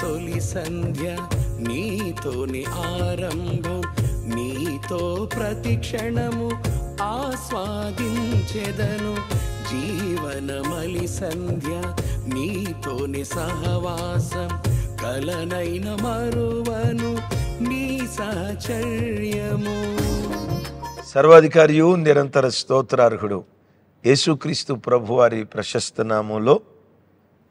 తొలి సంధ్య నీతోని ఆరంభం, నీతో ప్రతి క్షణము ఆస్వాదించెదను. జీవనమలి సంధ్య నీతోని సహవాసం, కలనైన మరువను నీ సహచర్యము. సర్వాధికారియు నిరంతర స్తోత్రార్హుడు యేసుక్రీస్తు ప్రభువారి ప్రశస్త నామంలో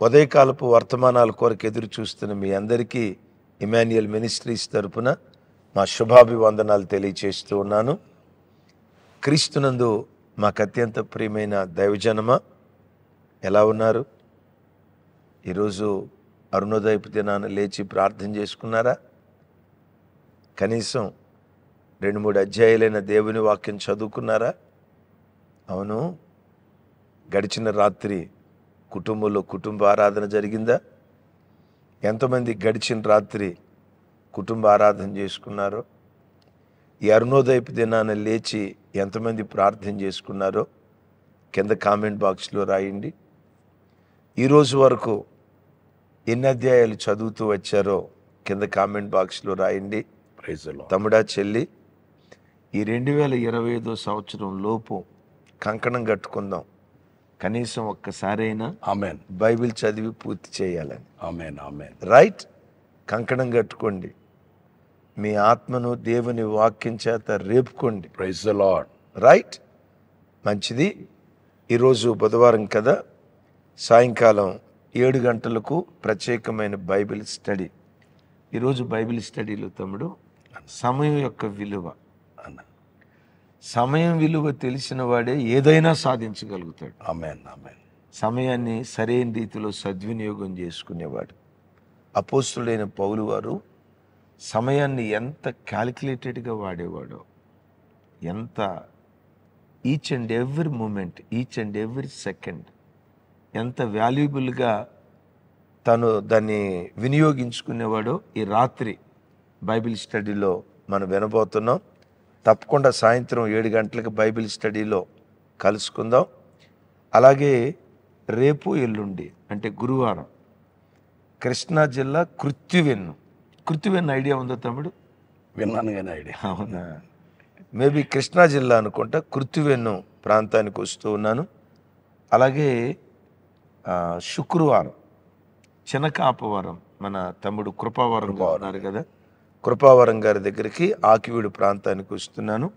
ఉదయకాలపు వర్తమానాల కొరకు ఎదురు చూస్తున్న మీ అందరికీ ఇమాన్యుయల్ మినిస్ట్రీస్ తరపున మా శుభాభివందనాలు తెలియచేస్తూ ఉన్నాను. క్రీస్తునందు మాకు అత్యంత ప్రియమైన దైవజనమా, ఎలా ఉన్నారు? ఈరోజు అరుణోదయపు దినాన లేచి ప్రార్థన చేసుకున్నారా? కనీసం 2-3 అధ్యాయాలైన దేవుని వాక్యం చదువుకున్నారా? అవును, గడిచిన రాత్రి కుటుంబంలో కుటుంబ ఆరాధన జరిగిందా? ఎంతమంది గడిచిన రాత్రి కుటుంబ ఆరాధన చేసుకున్నారో? ఈ అరుణోదయపు దినాన లేచి ఎంతమంది ప్రార్థన చేసుకున్నారో కింద కామెంట్ బాక్స్లో రాయండి. ఈరోజు వరకు ఎన్ని అధ్యాయాలు చదువుతూ వచ్చారో కింద కామెంట్ బాక్స్లో రాయండి. తమ్ముడా, చెల్లి, ఈ 2025 సంవత్సరం లోపు కంకణం కట్టుకుందాం. కనీసం ఒక్కసారైనా ఆమేన్ బైబిల్ చదివి పూర్తి చేయాలని. ఆమేన్ ఆమేన్. రైట్, కంకణం కట్టుకోండి. మీ ఆత్మను దేవుని వాక్యం చేత రేపుకోండి. Praise the lord. రైట్, మంచిది. ఈరోజు బుధవారం కదా, సాయంకాలం 7 గంటలకు ప్రత్యేకమైన బైబిల్ స్టడీ. ఈరోజు బైబిల్ స్టడీలో తమ్ముడు సమయం యొక్క విలువ అన్న. సమయం విలువ తెలిసిన వాడే ఏదైనా సాధించగలుగుతాడు. ఆమేన్ ఆమేన్. సమయాన్ని సరైన రీతిలో సద్వినియోగం చేసుకునేవాడు. అపోస్తులైన పౌలు వారు సమయాన్ని ఎంత క్యాలిక్యులేటెడ్గా వాడేవాడో, ఎంత each and every moment, each and every second ఎంత వాల్యుబుల్గా తను దాన్ని వినియోగించుకునేవాడో ఈ రాత్రి బైబిల్ స్టడీలో మనం వినబోతున్నాం. తప్పకుండా సాయంత్రం 7 గంటలకు బైబిల్ స్టడీలో కలుసుకుందాం. అలాగే రేపు ఎల్లుండి అంటే గురువారం కృష్ణా జిల్లా కృత్తివెన్ను ఐడియా ఉందా తమ్ముడు? విన్నాను కానీ ఐడియా. అవునా, మేబీ కృష్ణా జిల్లా అనుకుంటా. కృత్తివెన్ను ప్రాంతానికి వస్తూ ఉన్నాను. అలాగే శుక్రవారం చినకాపవరం, మన తమ్ముడు కృపావరం ఉన్నారు కదా, కృపావరం గారి దగ్గరికి ఆకివీడు ప్రాంతానికి వస్తున్నాను.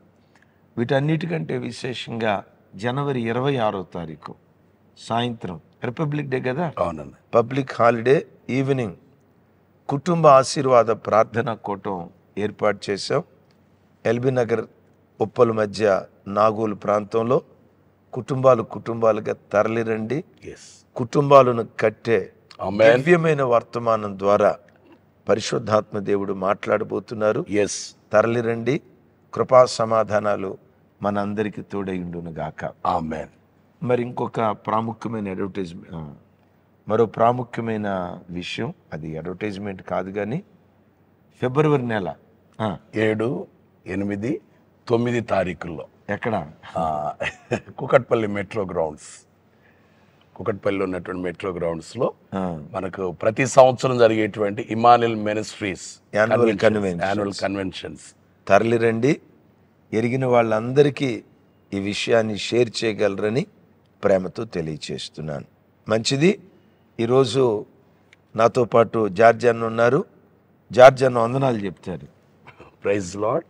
వీటన్నిటికంటే విశేషంగా జనవరి 26వ తారీఖు సాయంత్రం రిపబ్లిక్ డే కదా, అవునండి, పబ్లిక్ హాలిడే ఈవినింగ్ కుటుంబ ఆశీర్వాద ప్రార్థన కూటం ఏర్పాటు చేశాం. ఎల్బీ నగర్ ఉప్పల మధ్య నాగోలు ప్రాంతంలో కుటుంబాలుగా తరలిరండి. కుటుంబాలను కట్టే దివ్యమైన వర్తమానం ద్వారా పరిశుద్ధాత్మ దేవుడు మాట్లాడబోతున్నారు. తరలిరండి. కృపా సమాధానాలు మనందరికీ తోడైండును గాక. ఆమేన్. మరి ఇంకొక ప్రాముఖ్యమైన మరో ప్రాముఖ్యమైన విషయం, అది అడ్వర్టైజ్మెంట్ కాదు కానీ ఫిబ్రవరి నెల 7, 8, 9 తారీఖుల్లో ఎక్కడ కుకట్పల్లి మెట్రో గ్రౌండ్స్, కుకట్పల్లిలో ఉన్నటువంటి మెట్రో గ్రౌండ్స్లో మనకు ప్రతి సంవత్సరం జరిగేటువంటి ఇమాన్యుయల్ మినిస్ట్రీస్ యాన్యువల్ కన్వెన్షన్స్. తరలిరండి. ఎరిగిన వాళ్ళందరికీ ఈ విషయాన్ని షేర్ చేయగలరని ప్రేమతో తెలియచేస్తున్నాను. మంచిది. ఈరోజు నాతో పాటు జార్జ్ అన్న ఉన్నారు. జార్జ్ అన్న వందనాలు చెప్తారు. Praise Lord.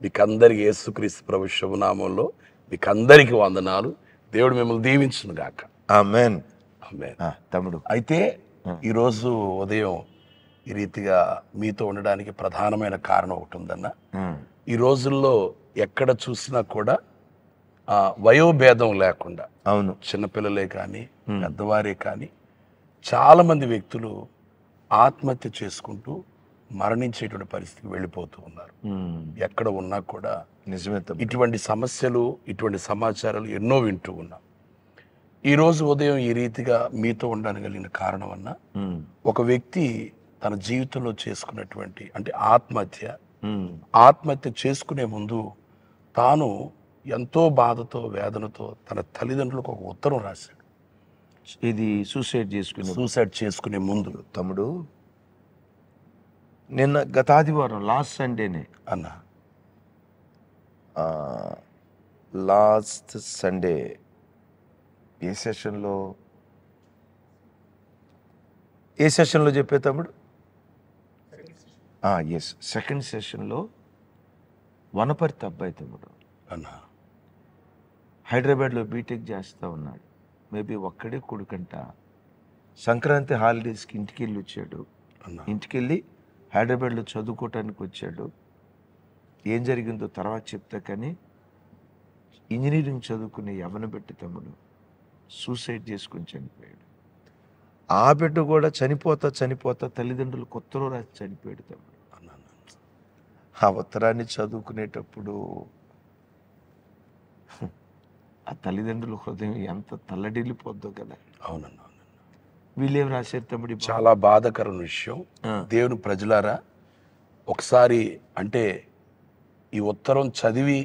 మీకు అందరికి యేసుక్రీస్తు ప్రభు శుభనామంలో మీకు అందరికీ వందనాలు. దేవుడు మిమ్మల్ని దీవించును గాక. ఆమేన్. ఆమేన్. తమ్ముడు, అయితే ఈరోజు ఉదయం ఈ రీతిగా మీతో ఉండడానికి ప్రధానమైన కారణం ఒకటి ఉందన్న. ఈ రోజుల్లో ఎక్కడ చూసినా కూడా వయోభేదం లేకుండా, అవును, చిన్నపిల్లలే కానీ పెద్దవారే కానీ చాలా మంది వ్యక్తులు ఆత్మహత్య చేసుకుంటూ మరణించేటువంటి పరిస్థితికి వెళ్ళిపోతూ ఉన్నారు. ఎక్కడ ఉన్నా కూడా నిజమే. ఇటువంటి సమస్యలు, ఇటువంటి సమాచారాలు ఎన్నో వింటూ ఉన్నాం. ఈరోజు ఉదయం ఈ రీతిగా మీతో ఉండడానికి కలిగిన కారణం అన్న, ఒక వ్యక్తి తన జీవితంలో చేసుకున్నటువంటి అంటే ఆత్మహత్య చేసుకునే ముందు తాను ఎంతో బాధతో వేదనతో తన తల్లిదండ్రులకు ఒక ఉత్తరం రాశాడు. ఇది సూసైడ్ చేసుకునే ముందు. తమ్ముడు, నిన్న గత ఆదివారం లాస్ట్ సండేనే అన్న లాస్ట్ సండే ఏ సెషన్లో చెప్పే తమ్ముడు? ఎస్, సెకండ్ సెషన్లో వనపర్తి అబ్బాయి తమ్ముడు అన్న హైదరాబాద్లో బీటెక్ చేస్తూ ఉన్నాడు. మేబీ ఒక్కడే కొడుకంట. సంక్రాంతి హాలిడేస్కి ఇంటికి వెళ్ళి వచ్చాడు. ఇంటికి వెళ్ళి హైదరాబాద్లో చదువుకోవటానికి వచ్చాడు. ఏం జరిగిందో తర్వాత చెప్తా, కానీ ఇంజనీరింగ్ చదువుకునే యవన బిడ్డ తమ్ముడు సూసైడ్ చేసుకుని చనిపోయాడు. ఆ బిడ్డ కూడా చనిపోతా తల్లిదండ్రులు కొత్తలో రాసి చనిపోయాడు తమ్ముడు. ఆ ఉత్తరాన్ని చదువుకునేటప్పుడు ఆ తల్లిదండ్రుల హృదయం ఎంత తల్లడిల్లిపోద్దో కదా. అవునన్నా. వీళ్ళేం రాశారు తమ్ముడు? చాలా బాధాకరమైన విషయం. దేవుని ప్రజలారా, ఒకసారి అంటే ఈ ఉత్తరం చదివి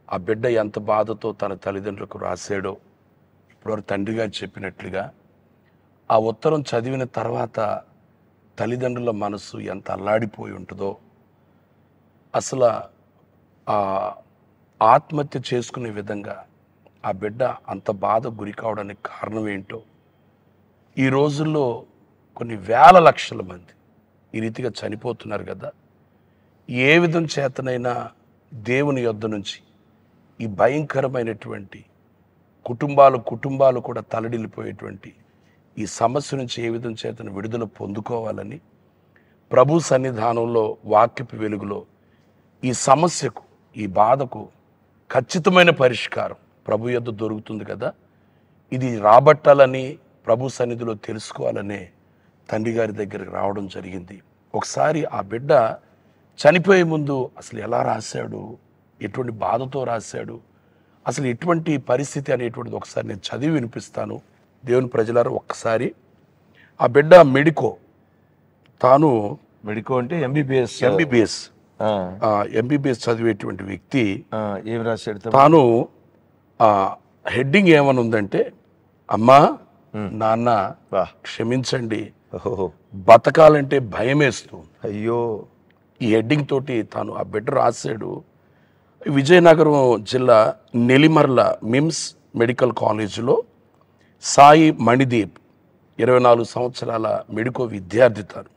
ఆ బిడ్డ ఎంత బాధతో తన తల్లిదండ్రులకు రాశాడో ఇప్పుడు తండ్రి గారు చెప్పినట్లుగా, ఆ ఉత్తరం చదివిన తర్వాత తల్లిదండ్రుల మనసు ఎంత అల్లాడిపోయి ఉంటుందో, అసలు ఆ ఆత్మహత్య చేసుకునే విధంగా ఆ బిడ్డ అంత బాధ గురి కావడానికి కారణం ఏంటో, ఈ రోజుల్లో కొన్ని వేల లక్షల మంది ఈ రీతిగా చనిపోతున్నారు కదా. ఏ విధం చేతనైనా దేవుని యొద్ద నుంచి ఈ భయంకరమైనటువంటి కుటుంబాలు కూడా తలడిల్లిపోయేటువంటి ఈ సమస్య నుంచి ఏ విధం చేతన విడుదల పొందుకోవాలని ప్రభు సన్నిధానంలో వాక్యపు వెలుగులో ఈ సమస్యకు, ఈ బాధకు ఖచ్చితమైన పరిష్కారం ప్రభు యొద్ద దొరుకుతుంది కదా. ఇది రాబట్టాలని ప్రభు సన్నిధిలో తెలుసుకోవాలనే తండ్రి గారి దగ్గరికి రావడం జరిగింది. ఒకసారి ఆ బిడ్డ చనిపోయే ముందు అసలు ఎలా రాశాడు, ఎటువంటి బాధతో రాశాడు, అసలు ఎటువంటి పరిస్థితి అనేటువంటిది ఒకసారి నేను చదివి వినిపిస్తాను. దేవుని ప్రజలారా, ఒక్కసారి ఆ బిడ్డ మెడికో అంటే ఎంబీబీఎస్ చదివేటువంటి వ్యక్తి ఏం రాశాడు? తాను హెడ్డింగ్ ఏమని ఉందంటే, అమ్మా నాన్న క్షమించండి, బతకాలంటే భయం వేస్తుంది. అయ్యో, ఈ హెడ్డింగ్ తోటి తాను ఆ బిడ్డ రాశాడు. విజయనగరం జిల్లా నెల్లిమర్ల మిమ్స్ మెడికల్ కాలేజీలో సాయి మణిదీప్ 24 సంవత్సరాల మెడికో విద్యార్థి. తాను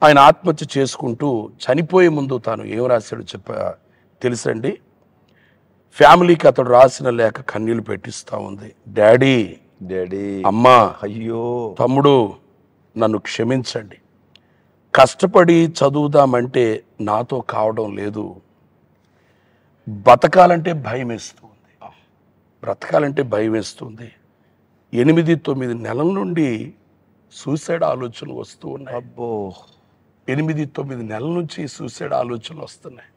ఆయన ఆత్మహత్య చేసుకుంటూ చనిపోయే ముందు తాను ఏం రాశాడో తెలుసండి. ఫ్యామిలీకి అతడు రాసిన లేఖ కన్నీళ్లు పెట్టిస్తూ ఉంది. డాడీ, అమ్మా, అయ్యో, తమ్ముడు, నన్ను క్షమించండి. కష్టపడి చదువుదామంటే నాతో కావడం లేదు. బ్రతకాలంటే భయం వేస్తుంది. 8-9 నెలల నుండి సూసైడ్ ఆలోచనలు వస్తూ ఉన్నాయి. అబ్బో, 8-9 నెలల నుంచి సూసైడ్ ఆలోచనలు వస్తున్నాయి.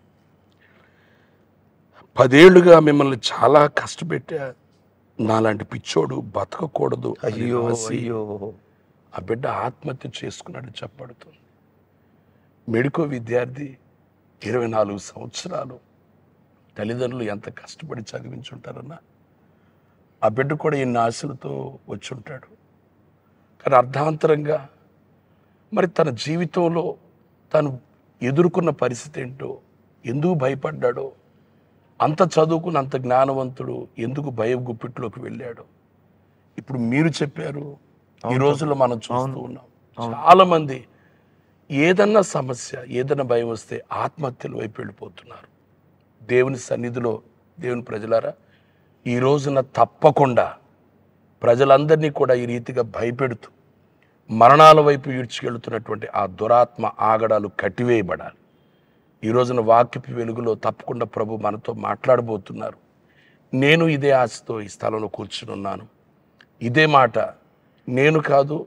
10 ఏళ్లుగా మిమ్మల్ని చాలా కష్టపెట్టా, నాలాంటి పిచ్చోడు బతకకూడదు. అయ్యో, ఆ బిడ్డ ఆత్మహత్య చేసుకున్నాడు చెప్పబడుతుంది. మెడికో విద్యార్థి, 24 సంవత్సరాలు. తల్లిదండ్రులు ఎంత కష్టపడి చదివించుంటారన్నా. ఆ బిడ్డ కూడా ఎన్ని ఆశలతో వచ్చి ఉంటాడు. కానీ అర్ధాంతరంగా మరి తన జీవితంలో తను ఎదుర్కొన్న పరిస్థితి ఏంటో, ఎందుకు భయపడ్డాడో, అంత చదువుకుని అంత జ్ఞానవంతుడు ఎందుకు భయం గుప్పిట్లోకి వెళ్ళాడు. ఇప్పుడు మీరు చెప్పారు, ఈ రోజుల్లో మనం చూస్తూ ఉన్నాం చాలా మంది ఏదన్నా సమస్య, ఏదన్నా భయం వస్తే ఆత్మహత్యల వైపు వెళ్ళిపోతున్నారు. దేవుని సన్నిధిలో దేవుని ప్రజలారా, ఈ రోజున తప్పకుండా ప్రజలందరినీ కూడా ఈ రీతిగా భయపెడుతూ మరణాల వైపు ఈడ్చుకెళ్తున్నటువంటి ఆ దురాత్మ ఆగడాలు కట్టివేయబడాలి. ఈ రోజున వాక్యపు వెలుగులో తప్పకుండా ప్రభు మనతో మాట్లాడబోతున్నారు. నేను ఇదే ఆశతో ఈ స్థలంలో కూర్చుని ఉన్నాను. ఇదే మాట నేను కాదు,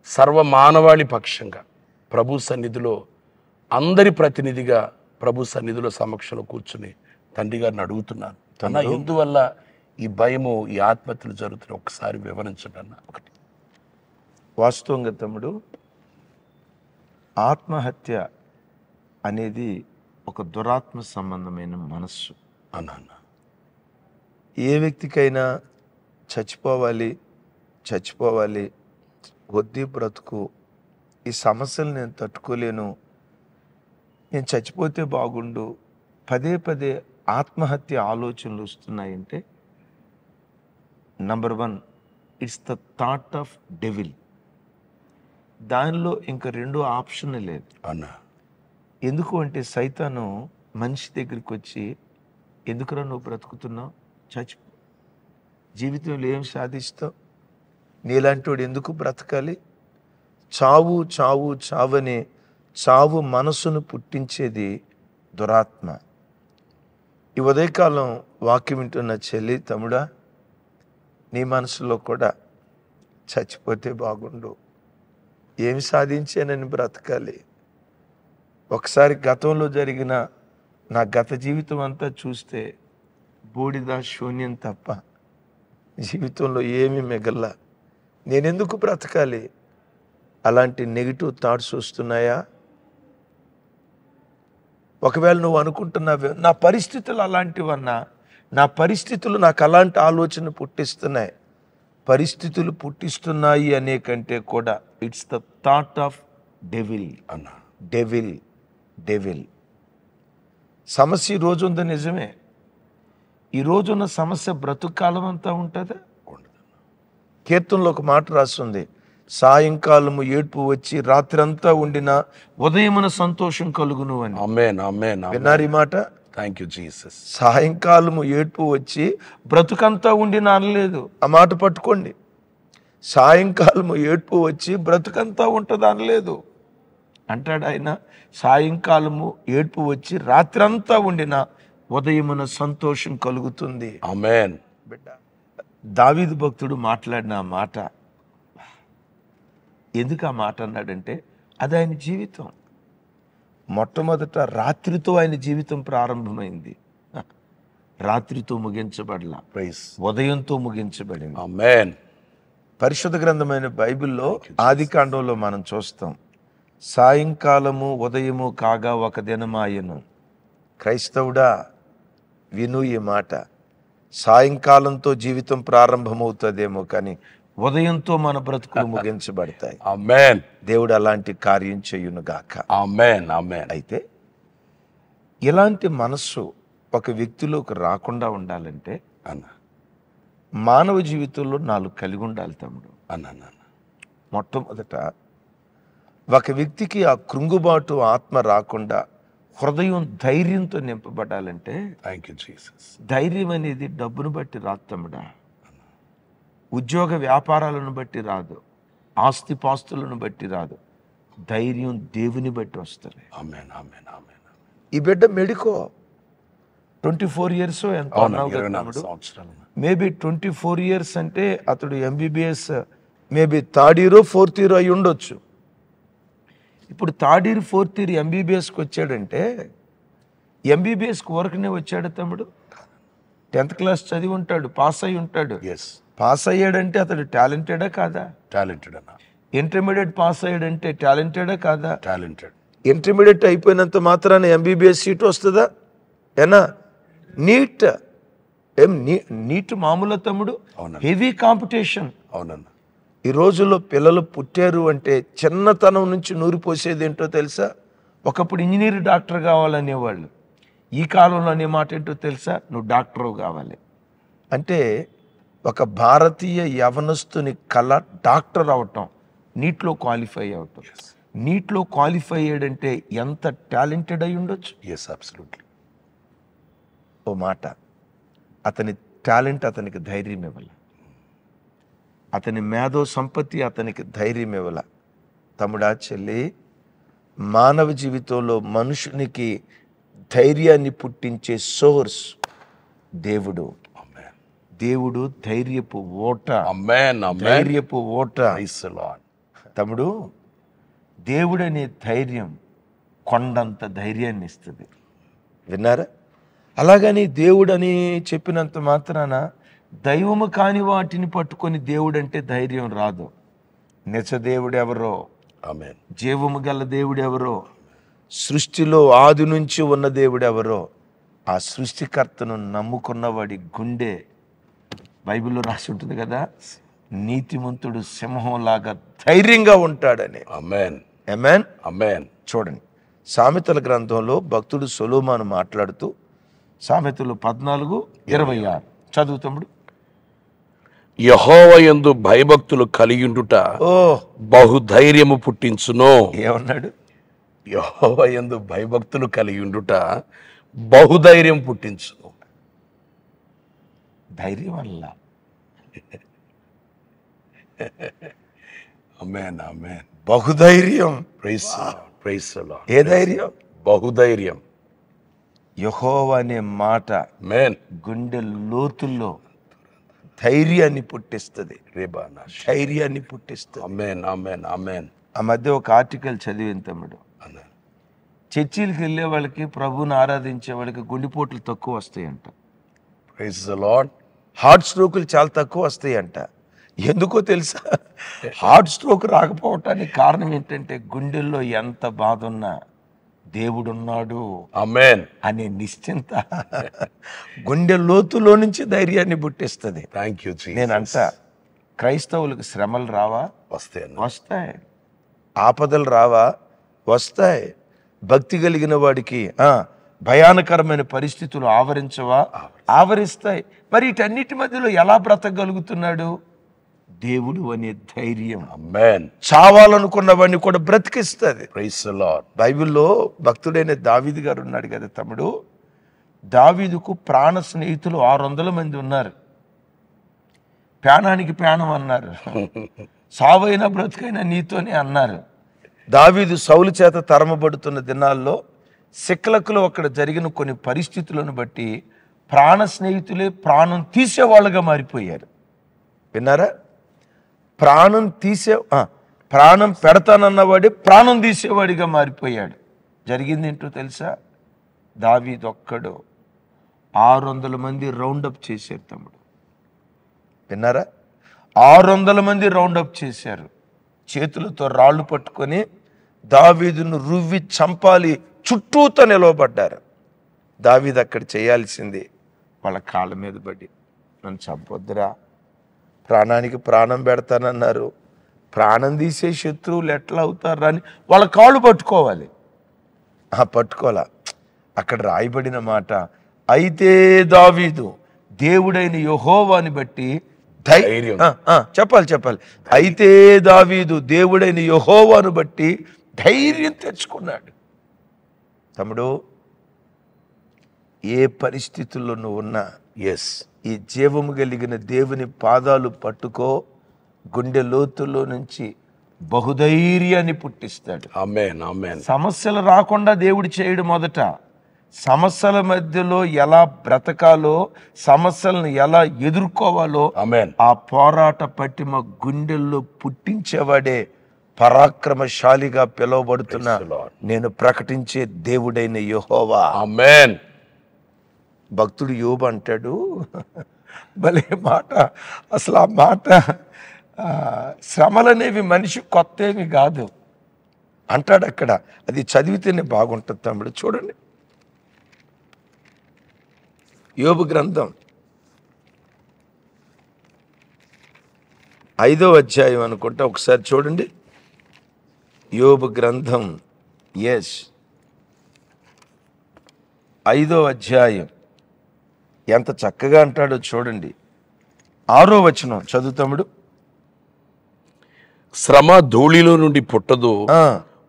సర్వ మానవాళి పక్షంగా ప్రభు సన్నిధిలో అందరి ప్రతినిధిగా ప్రభు సన్నిధిలో సమక్షంలో కూర్చుని తండ్రి గారిని అడుగుతున్నాను. అన్న, ఎందువల్ల ఈ భయము, ఈ ఆత్మహత్యలు జరుగుతున్నాయి ఒకసారి వివరించండి అన్న. ఒకటి వాస్తవంగా తమ్ముడు, ఆత్మహత్య అనేది ఒక దురాత్మ సంబంధమైన మనస్సు అన్న. ఏ వ్యక్తికైనా చచ్చిపోవాలి వద్ది బ్రతుకు ఈ సమస్యలు నేను తట్టుకోలేను, నేను చచ్చిపోతే బాగుండు, పదే పదే ఆత్మహత్య ఆలోచనలు వస్తున్నాయంటే number 1 it's the thought of devil. దానిలో ఇంకా రెండో ఆప్షన్ లేదు. అన్నా ఎందుకు అంటే సైతాను మనిషి దగ్గరికి వచ్చి, ఎందుకురా నువ్వు బ్రతుకుతున్నావు, చచ్చిపో, జీవితంలో ఏం సాధిస్తావు, నీలాంటి వాడు ఎందుకు బ్రతకాలి, చావు చావు చావనే చావు మనసును పుట్టించేది దురాత్మ. ఈ ఉదయకాలం వాక్యం వింటున్న చెల్లి, తమ్ముడా, నీ మనసులో కూడా చచ్చిపోతే బాగుండు, ఏమి సాధించానని బ్రతకాలి, ఒకసారి గతంలో జరిగిన నా గత జీవితం అంతా చూస్తే బూడిద శూన్యం తప్ప జీవితంలో ఏమీ మిగల్లా, నేనెందుకు బ్రతకాలి, అలాంటి నెగిటివ్ థాట్స్ వస్తున్నాయా? ఒకవేళ నువ్వు అనుకుంటున్నావే, నా పరిస్థితులు అలాంటివన్నా, నా పరిస్థితులు నాకు అలాంటి ఆలోచన పుట్టిస్తున్నాయి. పరిస్థితులు పుట్టిస్తున్నాయి అనే కంటే కూడా it's the thought of devil. అన్నా డెవిల్ డెవిల్. సమస్య ఈ రోజు ఉంది, నిజమే. ఈ రోజున్న సమస్య బ్రతుకాలం అంతా ఉంటుందా? కీర్తనలో ఒక మాట రాస్తుంది, సాయంకాలము ఏడ్పు వచ్చి రాత్రంతా ఉండిన ఉదయమున సంతోషం కలుగును అని. ఆమేన్ ఆమేన్. విన్నారు ఈ మాట? Thank you Jesus. సాయంకాలము ఏడ్పు వచ్చి బ్రతుకంతా ఉండిన అనలేదు. ఆ మాట పట్టుకోండి. సాయంకాలము ఏడ్పు వచ్చి బ్రతుకంతా ఉంటుంది అనలేదు. అంటాడు ఆయన, సాయంకాలము ఏడ్పు వచ్చి రాత్రంతా ఉండిన ఉదయమున సంతోషం కలుగుతుంది. ఆమేన్. బిడ్డ, దావీదు భక్తుడు మాట్లాడిన ఆ మాట, ఎందుకు ఆ మాట అన్నాడంటే అది ఆయన జీవితం. మొట్టమొదట రాత్రితో ఆయన జీవితం ప్రారంభమైంది, రాత్రితో ముగించబడలా, ప్రైజ్ ఉదయంతో ముగించబడింది. ఆమేన్. పరిశుద్ధ గ్రంథమైన బైబిల్లో ఆదికాండంలో మనం చూస్తాం, సాయంకాలము ఉదయము కాగా ఒక దినమాయను. క్రైస్తవుడా, విను ఈ మాట. సాయంకాలంతో జీవితం ప్రారంభమవుతుందేమో కానీ ఉదయంతో మన బ్రతుకులు ముగించబడతాయి. ఆమేన్. దేవుడు అలాంటి కార్యం చేయునుగాక. ఆమేన్ ఆమేన్. అయితే ఇలాంటి మనస్సు ఒక వ్యక్తిలోకి రాకుండా ఉండాలంటే అన్నా మానవ జీవితంలో 4 కలిగి ఉండాలి తమ్ముడు. అన్నా మొట్టమొదట ఒక వ్యక్తికి ఆ కృంగుబాటు ఆత్మ రాకుండా హృదయం ధైర్యంతో నింపబడాలంటే థ్యాంక్ యూ జీసస్. ధైర్యం అనేది డబ్బును బట్టి రాదు తమ్ముడా, ఉద్యోగ వ్యాపారాలను బట్టి రాదు, ఆస్తిపాస్తులను బట్టి రాదు, ధైర్యం దేవుని బట్టి వస్తుంది. ఆమేన్ ఆమేన్ ఆమేన్. ఈ బిడ్డ మెడికో 24 years ఎంత అన్నావు కదా తమ్ముడు? సంవత్సరాలు. మేబీ 24 years అంటే అతడు MBBS maybe 3rd year 4th year అయి ఉండొచ్చు. ఇప్పుడు 3rd year 4th year ఎంబీబీఎస్కి వచ్చాడంటే ఎంబీబీఎస్కి ఊరకనే వచ్చాడు తమ్ముడు. 10th class చదివి ఉంటాడు, పాస్ అయి ఉంటాడు. ఎస్. పాస్ అయ్యాడంటే అతడు టాలెంటెడా కాదా? టాలెంటెడ్ అన్నా. ఇంటర్మీడియట్ పాస్ అయ్యాడంటే టాలెంటెడా కాదా? టాలెంటెడ్. ఇంటర్మీడియట్ అయిపోయినంత మాత్రాన ఎంబీబీఎస్ సీట్ వస్తుందా? ఏనా? నీట్ నీట్ మామూలు తమ్ముడు, హెవీ కాంపిటీషన్. అవునన్నా. ఈ రోజుల్లో పిల్లలు పుట్టారు అంటే చిన్నతనం నుంచి నూరి పోసేది ఏంటో తెలుసా? ఒకప్పుడు ఇంజనీర్, డాక్టర్ కావాలనేవాళ్ళు. ఈ కాలంలో అనే మాట ఏంటో తెలుసా? నువ్వు డాక్టర్ కావాలి అంటే ఒక భారతీయ యవనస్తుని కళ డాక్టర్ అవటం, నీట్లో క్వాలిఫై అవటం. నీట్లో క్వాలిఫై అయ్యాడంటే ఎంత టాలెంటెడ్ అయి ఉండొచ్చు. Yes, absolutely. ఓ మాట, అతని టాలెంట్ అతనికి ధైర్యం ఇవ్వాల, అతని మేధో సంపత్తి అతనికి ధైర్యం ఇవ్వాల. తమ్ముడా, చెల్లి, మానవ జీవితంలో మనుషునికి ధైర్యాన్ని పుట్టించే సోర్స్ దేవుడు. దేవుడు ధైర్యపు ఓట. ధైర్యపు ఓట. తమ్ముడు, దేవుడనే ధైర్యం కొండంత ధైర్యాన్ని ఇస్తుంది. విన్నారా? అలాగని దేవుడని చెప్పినంత మాత్రాన దైవము కాని వాటిని పట్టుకొని దేవుడంటే ధైర్యం రాదు. నిజ దేవుడెవరో, జీవము గల దేవుడెవరో, సృష్టిలో ఆది నుంచి ఉన్న దేవుడెవరో, ఆ సృష్టికర్తను నమ్ముకున్నవాడి గుండె, బైబిల్లో రాసి ఉంటుంది కదా, నీతిమంతుడు సింహంలాగా ధైర్యంగా ఉంటాడని. ఆమేన్. ఆమేన్. చూడండి, సామెతల గ్రంథంలో భక్తుడు సొలొమోను మాట్లాడుతూ సామెతలు 14:26 చదువుతాడు. యెహోవాయందు భయభక్తులు కలిగిండుట ఓ బహుధైర్యము పుట్టించును. ఏమన్నాడు? యెహోవాయందు భయభక్తులు కలిగిండుట బహుధైర్యం పుట్టించును. ధైర్యం వల్ల. ఆమేన్. ఆమేన్. బహుధైర్యం. Praise praise lord. ఏ ధైర్యం? బహుధైర్యం. యెహోవా అనే మాట ఆమేన్. గుండె లోతుల్లో ధైర్యాన్ని పుట్టిస్తుంది. రేబానా. ధైర్యాన్ని పుట్టిస్తుంది. ఆమేన్. ఆమేన్. ఆమేన్. ఆ మధ్య ఒక ఆర్టికల్ చదివిన తమ్ముడు, అన్నాను. చర్చిలకు వెళ్ళే వాళ్ళకి, ప్రభువుని ఆరాధించే వాళ్ళకి గుండెపోట్లు తక్కువ వస్తాయంట. Praise the Lord. హార్ట్ స్ట్రోకులు చాలా తక్కువ వస్తాయంట. ఎందుకో తెలుసా? హార్ట్ స్ట్రోక్ రాకపోవటానికి కారణం ఏంటంటే గుండెల్లో ఎంత బాధ ఉన్నా దేవుడున్నాడు ఆమేన్. అనే నిశ్చింత గుండె లోతులో నుంచి ధైర్యాన్ని పుట్టిస్తుంది. Thank you Jesus. నేనంట క్రైస్తవులకు శ్రమలు రావా? వస్తాయి. వస్తాయి. ఆపదలు రావా? వస్తాయి. భక్తి కలిగిన వాడికి భయానకరమైన పరిస్థితులు ఆవరించవా? ఆవరిస్తాయి. మరి వీటన్నిటి మధ్యలో ఎలా బ్రతకగలుగుతున్నాడు? దేవుడు అనే ధైర్యం ఆమేన్. చావాలనుకున్న వాడిని కూడా బ్రతికిస్తుంది. Praise the lord. బైబిల్లో భక్తుడైన దావీదు గారు ఉన్నాడు కదా తమ్ముడు. దావీదుకు ప్రాణ స్నేహితులు 600 మంది ఉన్నారు. ప్రాణానికి ప్రాణం అన్నారు, సావైనా బ్రతుకైనా నీతోనే అన్నారు. దావీదు సౌలు చేత తరమబడుతున్న దినాల్లో సిక్లకులో అక్కడ జరిగిన కొన్ని పరిస్థితులను బట్టి ప్రాణ స్నేహితులే ప్రాణం తీసేవాళ్ళుగా మారిపోయారు. విన్నారా? ప్రాణం పెడతానన్నవాడే ప్రాణం తీసేవాడిగా మారిపోయాడు. జరిగింది ఏంటో తెలుసా? దావీదు ఒక్కడు 600 మంది రౌండప్ చేశారు తమ్ముడు. విన్నారా? 600 మంది రౌండప్ చేశారు. చేతులతో రాళ్ళు పట్టుకొని దావీదును రువ్వి చంపాలి చుట్టూతో నిలవబడ్డారు. దావీదు అక్కడ చేయాల్సింది వాళ్ళ కాళ్ళ మీద పడి, నన్ను చంపొద్దురా, ప్రాణానికి ప్రాణం పెడతానన్నారు, ప్రాణం తీసే శత్రువులు ఎట్లా అవుతారా అని వాళ్ళ కాళ్ళు పట్టుకోవాలి. పట్టుకోవాలా? అక్కడ రాయబడిన మాట, అయితే దావీదు దేవుడైన యెహోవాని బట్టి ధైర్యం. చెప్పాలి. అయితే దావీదు దేవుడైన యెహోవాను బట్టి ధైర్యం తెచ్చుకున్నాడు. తమ్ముడు, ఏ పరిస్థితుల్లో నువ్వు ఉన్నా ఈ జీవము కలిగిన దేవుని పాదాలు పట్టుకో. గుండె లోతుల్లో నుంచి బహుధైర్యాన్ని పుట్టిస్తాడు. ఆమేన్. ఆమేన్. సమస్యలు రాకుండా దేవుడు చేయడు. మొదట సమస్యల మధ్యలో ఎలా బ్రతకాలో, సమస్యలను ఎలా ఎదుర్కోవాలో ఆమేన్. ఆ పోరాట పట్టిమ గుండెల్లో పుట్టించేవాడే పరాక్రమశాలిగా పిలువబడుతున్న నేను ప్రకటించే దేవుడైన యెహోవా. ఆమేన్. భక్తుడు యోబు అంటాడు, భలే మాట. అసలు ఆ మాట, శ్రమలనేవి మనిషి కొత్త ఏమి కాదు అంటాడు అక్కడ. అది చదివితేనే బాగుంటుంది తమ్ముడు. చూడండి, యోబు గ్రంథం 5వ అధ్యాయం అనుకుంటా, ఒకసారి చూడండి. యోబు గ్రంథం 5వ అధ్యాయం ఎంత చక్కగా అంటాడో చూడండి. 6వ వచనం చదువుతాముడు. శ్రమ ధూళిలో నుండి పుట్టదు,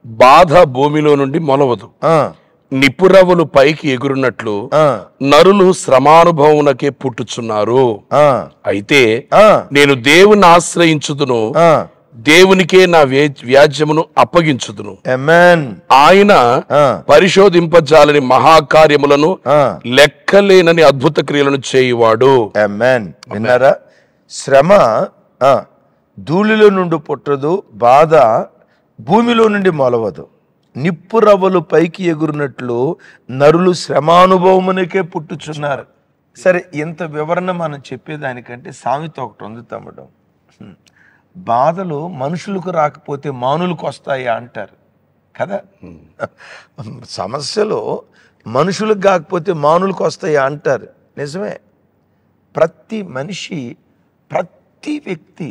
బాధ భూమిలో నుండి మొలవదు. నిపురవులు పైకి ఎగురున్నట్లు నరులు శ్రమానుభవమునకే పుట్టుచున్నారు. అయితే నేను దేవుని ఆశ్రయించుదును, దేవునికే నా వ్యాజ్యమును అప్పగించుదును. ఆయన పరిశోధింపజాలని మహాకార్యములను లెక్కలేనని అద్భుత క్రియలను చేయువాడు. విన్నారా? శ్రమ ధూళిలో నుండి పుట్టదు, బాధ భూమిలో నుండి మొలవదు. నిప్పురవ్వలు పైకి ఎగురున్నట్లు నరులు శ్రమానుభవమునకే పుట్టుచున్నారు. సరే, ఇంత వివరణ మనం చెప్పేదానికంటే సామెత ఒకటి ఉంది తమ్ముడు. బాధలు మనుషులకు రాకపోతే మానులకు వస్తాయా అంటారు కదా. సమస్యలు మనుషులకు కాకపోతే మానులకు వస్తాయా అంటారు. నిజమే. ప్రతి మనిషి, ప్రతి వ్యక్తి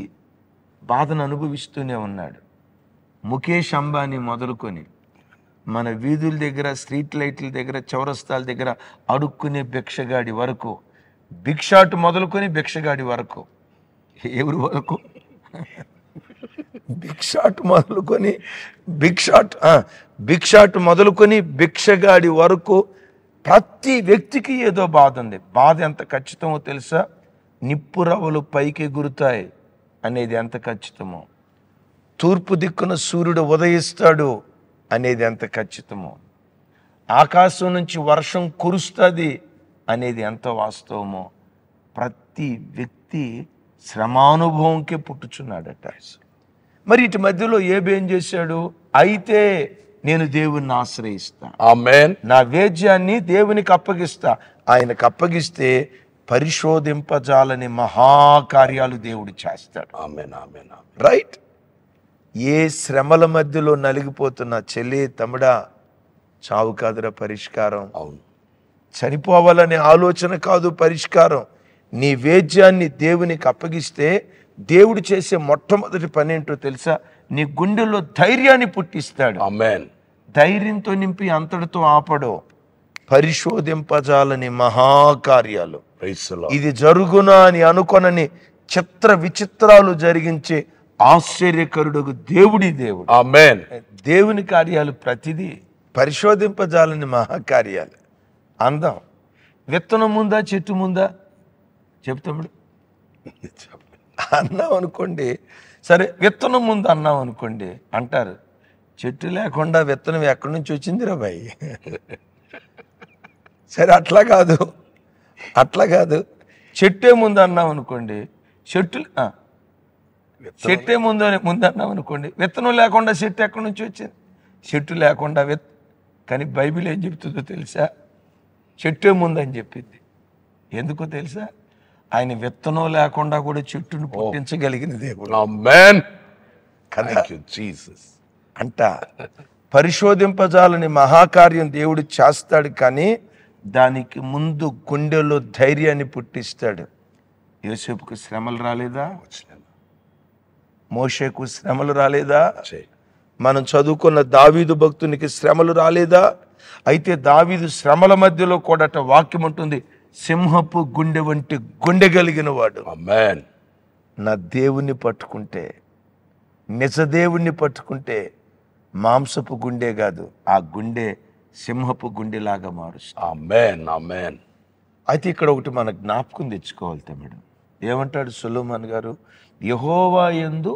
బాధను అనుభవిస్తూనే ఉన్నాడు. ముఖేష్ అంబానీ మొదలుకొని మన వీధుల దగ్గర, స్ట్రీట్ లైట్ల దగ్గర, చౌరస్తాల దగ్గర అడుక్కునే భిక్షగాడి వరకు, భిక్షాటు మొదలుకొని భిక్షగాడి వరకు, ఎవరి వరకు? భిక్షాటు మొదలుకొని భిక్షగాడి వరకు ప్రతి వ్యక్తికి ఏదో బాధ ఉంది. బాధ ఎంత ఖచ్చితమో తెలుసా? నిప్పురవ్వలు పైకి ఎగురుతాయి అనేది ఎంత ఖచ్చితమో, తూర్పు దిక్కున సూర్యుడు ఉదయిస్తాడు అనేది ఎంత ఖచ్చితమో, ఆకాశం నుంచి వర్షం కురుస్తుంది అనేది ఎంత వాస్తవమో, ప్రతి వ్యక్తి శ్రమానుభవంకే పుట్టుచున్నాడట. మరి ఇటు మధ్యలో ఏం చేశాడు? అయితే నేను దేవుణ్ణి ఆశ్రయిస్తా, ఆమేన్, నా వేద్యాన్ని దేవునికి అప్పగిస్తా. ఆయనకు అప్పగిస్తే పరిశోధింపజాలని మహాకార్యాలు దేవుడు చేస్తాడు. ఆమేన్, ఆమేన్, ఆమేన్. రైట్? ఏ శ్రమల మధ్యలో నలిగిపోతున్న చెల్లి, తమ్ముడా, చావు కాదురా పరిష్కారం. అవును, చనిపోవాలనే ఆలోచన కాదు పరిష్కారం. నీ వేద్యాన్ని దేవునికి అప్పగిస్తే దేవుడు చేసే మొట్టమొదటి పని ఏంటో తెలుసా? నీ గుండెల్లో ధైర్యాన్ని పుట్టిస్తాడు. ఆమేన్. ధైర్యంతో నింపి అంతటితో ఆపడు. పరిశోధింపజాలని మహాకార్యాలు, ప్రైజ్ ది లార్డ్. ఇది జరుగునా అని అనుకొనని చిత్ర విచిత్రాలు జరిగించే ఆశ్చర్యకరుడు దేవుడి దేవుడు. ఆమేన్. దేవుని కార్యాలు ప్రతిదీ పరిశోధింపజాలని మహాకార్యాలు. అందం విత్తనం ముందా చెట్టు ముందా? చెప్తాడు. అన్నాం అనుకోండి, సరే విత్తనం ముందు అన్నాం అనుకోండి అంటారు, చెట్టు లేకుండా విత్తనం ఎక్కడి నుంచి వచ్చిందిరా బాయ్? సరే అట్లా కాదు, చెట్టే ముందు అన్నాం అనుకోండి, చెట్టే ముందు అన్నాం అనుకోండి, విత్తనం లేకుండా చెట్టు ఎక్కడి నుంచి వచ్చింది? చెట్టు లేకుండా కానీ బైబిల్ ఏం చెప్తుందో తెలుసా? చెట్టే ముందు అని చెప్పింది. ఎందుకో తెలుసా? ఆయన విత్తనం లేకుండా కూడా చెట్టును పుట్టించగలిగిన దేవుడు. ఆమేన్. Thank you Jesus. అంట పరిశోధింపజాలని మహాకార్యం దేవుడు చేస్తాడు, కానీ దానికి ముందు గుండెలో ధైర్యాన్ని పుట్టిస్తాడు. యోసేపుకు శ్రమలు రాలేదా? మోషేకు శ్రమలు రాలేదా? మనం చదువుకున్న దావీదు భక్తునికి శ్రమలు రాలేదా? అయితే దావీదు శ్రమల మధ్యలో కూడా వాక్యం ఉంటుంది, సింహపు గుండె వంటి గుండె కలిగిన వాడు. ఆమేన్. నా దేవుణ్ణి పట్టుకుంటే, నిజ దేవుణ్ణి పట్టుకుంటే మాంసపు గుండె కాదు, ఆ గుండె సింహపు గుండెలాగా మారుస్తుంది. ఆమేన్, ఆమేన్. అయితే ఇక్కడ ఒకటి మన జ్ఞాపకం తెచ్చుకోవాలి తమ్ముడు. ఏమంటాడు సొలొమోను గారు? యెహోవా యందు